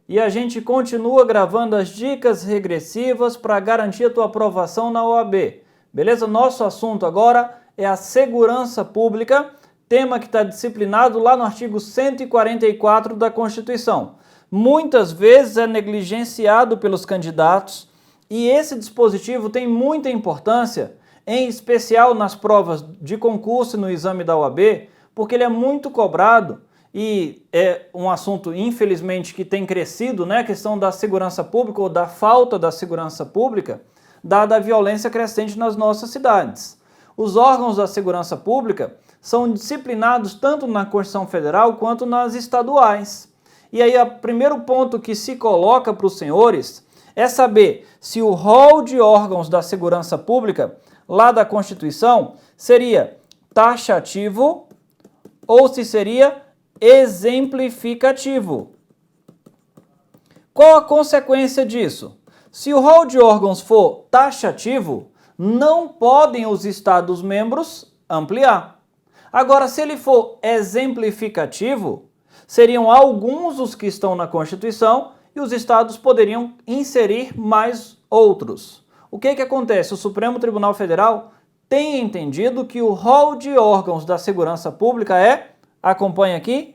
E a gente continua gravando as dicas regressivas para garantir a tua aprovação na OAB. Beleza? Nosso assunto agora é a segurança pública, tema que está disciplinado lá no artigo 144 da Constituição. Muitas vezes é negligenciado pelos candidatos e esse dispositivo tem muita importância, em especial nas provas de concurso e no exame da OAB, porque ele é muito cobrado. E é um assunto, infelizmente, que tem crescido, né? A questão da segurança pública ou da falta da segurança pública, dada a violência crescente nas nossas cidades. Os órgãos da segurança pública são disciplinados tanto na Constituição Federal quanto nas estaduais. E aí, o primeiro ponto que se coloca para os senhores é saber se o rol de órgãos da segurança pública, lá da Constituição, seria taxativo ou se seria exemplificativo. Qual a consequência disso? Se o rol de órgãos for taxativo, não podem os Estados-membros ampliar. Agora, se ele for exemplificativo, seriam alguns os que estão na Constituição e os Estados poderiam inserir mais outros. O que acontece? O Supremo Tribunal Federal tem entendido que o rol de órgãos da segurança pública é, acompanha aqui,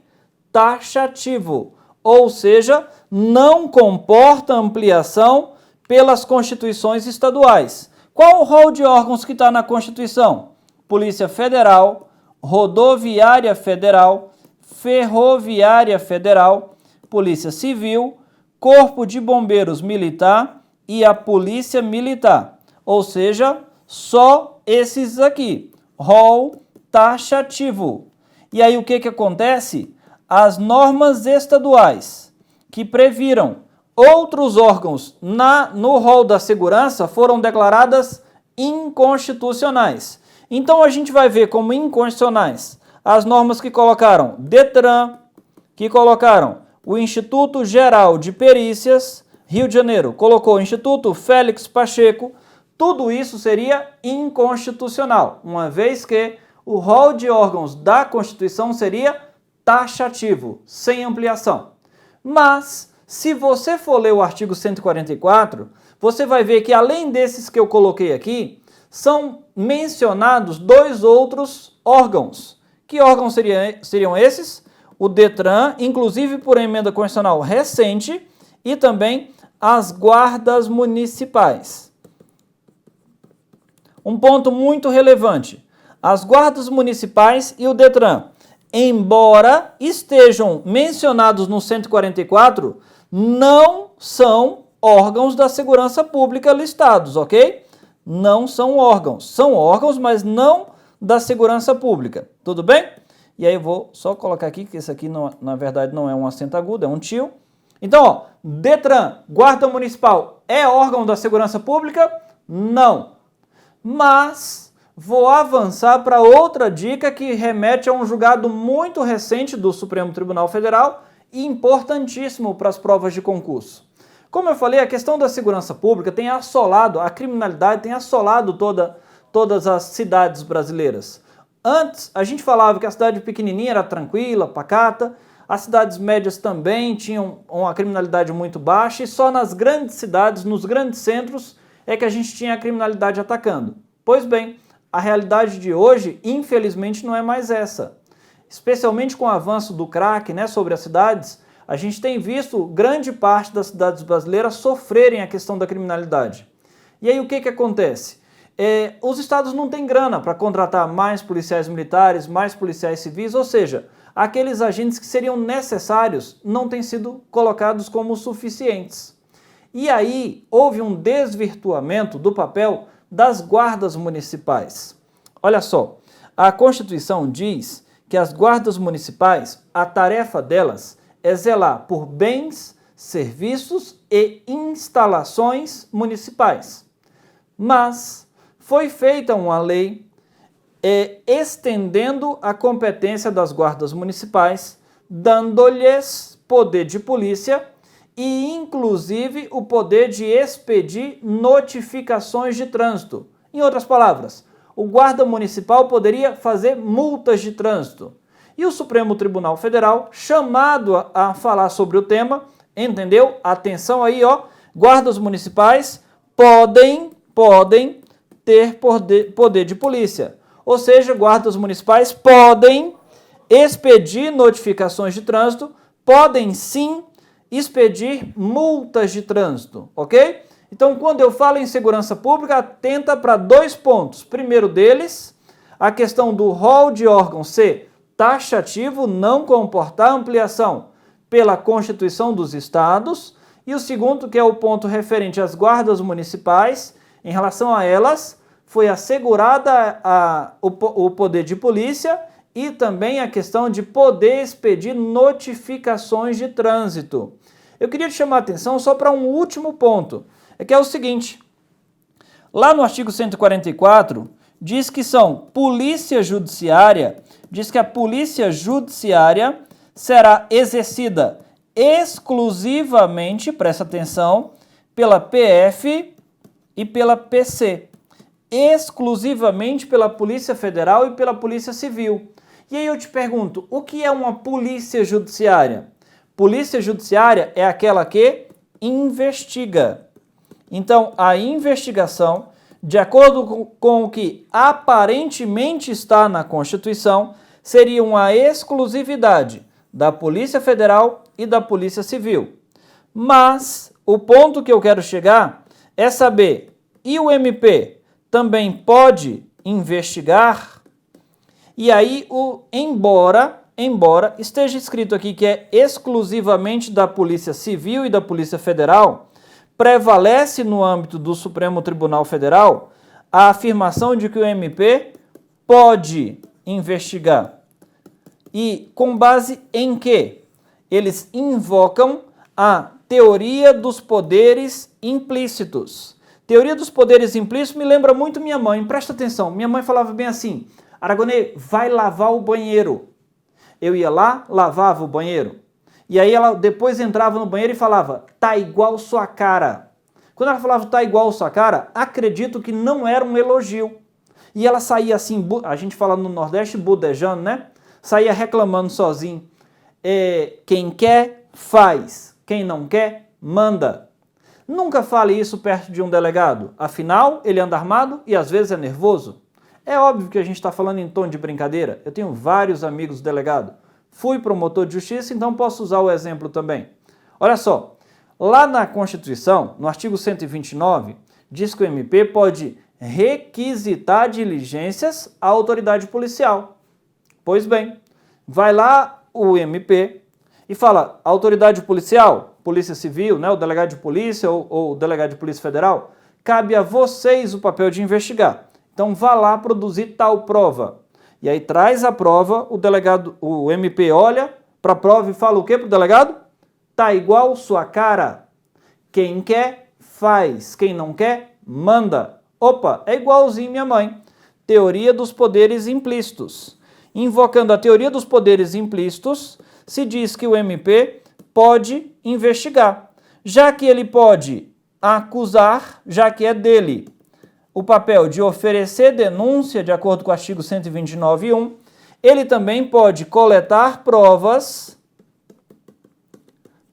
taxativo, ou seja, não comporta ampliação pelas constituições estaduais. Qual o rol de órgãos que está na Constituição? Polícia Federal, Rodoviária Federal, Ferroviária Federal, Polícia Civil, Corpo de Bombeiros Militar e a Polícia Militar. Ou seja, só esses aqui, rol taxativo. E aí o que acontece? As normas estaduais que previram outros órgãos no rol da segurança foram declaradas inconstitucionais. Então a gente vai ver como inconstitucionais as normas que colocaram DETRAN, que colocaram o Instituto Geral de Perícias, Rio de Janeiro, colocou o Instituto Félix Pacheco. Tudo isso seria inconstitucional, uma vez que o rol de órgãos da Constituição seria taxativo, sem ampliação. Mas, se você for ler o artigo 144, você vai ver que além desses que eu coloquei aqui, são mencionados dois outros órgãos. Que órgãos seriam esses? O DETRAN, inclusive por emenda constitucional recente, e também as guardas municipais. Um ponto muito relevante. As guardas municipais e o DETRAN, embora estejam mencionados no 144, não são órgãos da segurança pública listados, ok? Não são órgãos, mas não da segurança pública, tudo bem? E aí eu vou só colocar aqui, que esse aqui não, na verdade não é um acento agudo, é um tio. Então, ó, DETRAN, Guarda Municipal, é órgão da segurança pública? Não. Mas vou avançar para outra dica que remete a um julgado muito recente do Supremo Tribunal Federal e importantíssimo para as provas de concurso. Como eu falei, a questão da segurança pública tem assolado, a criminalidade tem assolado todas as cidades brasileiras. Antes, a gente falava que a cidade pequenininha era tranquila, pacata, as cidades médias também tinham uma criminalidade muito baixa e só nas grandes cidades, nos grandes centros, é que a gente tinha a criminalidade atacando. Pois bem, a realidade de hoje, infelizmente, não é mais essa. Especialmente com o avanço do crack, né, sobre as cidades, a gente tem visto grande parte das cidades brasileiras sofrerem a questão da criminalidade. E aí o que acontece? Os estados não têm grana para contratar mais policiais militares, mais policiais civis, ou seja, aqueles agentes que seriam necessários não têm sido colocados como suficientes. E aí houve um desvirtuamento do papel das guardas municipais. Olha só, a Constituição diz que as guardas municipais, a tarefa delas é zelar por bens, serviços e instalações municipais. Mas foi feita uma lei estendendo a competência das guardas municipais, dando-lhes poder de polícia e, inclusive, o poder de expedir notificações de trânsito. Em outras palavras, o guarda municipal poderia fazer multas de trânsito. E o Supremo Tribunal Federal, chamado a falar sobre o tema, entendeu? Atenção aí, ó, guardas municipais podem ter poder de polícia. Ou seja, guardas municipais podem expedir notificações de trânsito, podem sim expedir multas de trânsito, ok? Então, quando eu falo em segurança pública, atenta para 2 pontos. Primeiro deles, a questão do rol de órgão ser taxativo, não comportar ampliação pela Constituição dos Estados. E o segundo, que é o ponto referente às guardas municipais, em relação a elas, foi assegurada o poder de polícia e também a questão de poder expedir notificações de trânsito. Eu queria te chamar a atenção só para um último ponto, que é o seguinte, lá no artigo 144, diz que diz que a polícia judiciária será exercida exclusivamente, presta atenção, pela PF e pela PC, exclusivamente pela Polícia Federal e pela Polícia Civil. E aí eu te pergunto, o que é uma polícia judiciária? Polícia judiciária é aquela que investiga. Então, a investigação, de acordo com o que aparentemente está na Constituição, seria uma exclusividade da Polícia Federal e da Polícia Civil. Mas o ponto que eu quero chegar é saber, e o MP também pode investigar? E aí, embora esteja escrito aqui que é exclusivamente da Polícia Civil e da Polícia Federal, prevalece no âmbito do Supremo Tribunal Federal a afirmação de que o MP pode investigar. E com base em quê? Eles invocam a teoria dos poderes implícitos. Teoria dos poderes implícitos me lembra muito minha mãe, presta atenção. Minha mãe falava bem assim, Aragonê, vai lavar o banheiro. Eu ia lá, lavava o banheiro. E aí ela depois entrava no banheiro e falava, tá igual sua cara. Quando ela falava, tá igual sua cara, acredito que não era um elogio. E ela saía assim, a gente fala no Nordeste, budejando, né? Saía reclamando sozinho. Quem quer, faz. Quem não quer, manda. Nunca fale isso perto de um delegado. Afinal, ele anda armado e às vezes é nervoso. É óbvio que a gente está falando em tom de brincadeira. Eu tenho vários amigos delegados. Fui promotor de justiça, então posso usar o exemplo também. Olha só, lá na Constituição, no artigo 129, diz que o MP pode requisitar diligências à autoridade policial. Pois bem, vai lá o MP e fala, autoridade policial, Polícia Civil, né, o delegado de polícia ou o delegado de polícia federal, cabe a vocês o papel de investigar. Então vá lá produzir tal prova. E aí traz a prova, o MP olha para a prova e fala o que para o delegado? Tá igual sua cara. Quem quer, faz. Quem não quer, manda. Opa, é igualzinho minha mãe. Teoria dos poderes implícitos. Invocando a teoria dos poderes implícitos, se diz que o MP pode investigar. Já que ele pode acusar, já que é dele o papel de oferecer denúncia, de acordo com o artigo 129.1, ele também pode coletar provas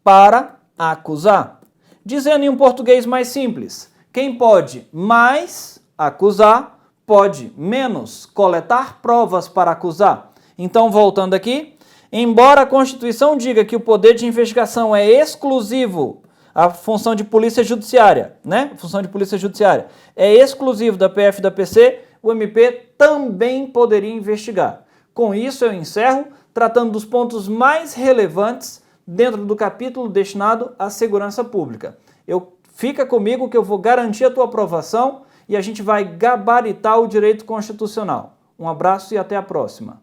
para acusar. Dizendo em um português mais simples, quem pode mais acusar, pode menos coletar provas para acusar. Então, voltando aqui, embora a Constituição diga que o poder de investigação é exclusivo, a função de polícia judiciária, né? A função de polícia judiciária é exclusivo da PF e da PC, o MP também poderia investigar. Com isso, eu encerro tratando dos pontos mais relevantes dentro do capítulo destinado à segurança pública. Fica comigo que eu vou garantir a tua aprovação e a gente vai gabaritar o direito constitucional. Um abraço e até a próxima.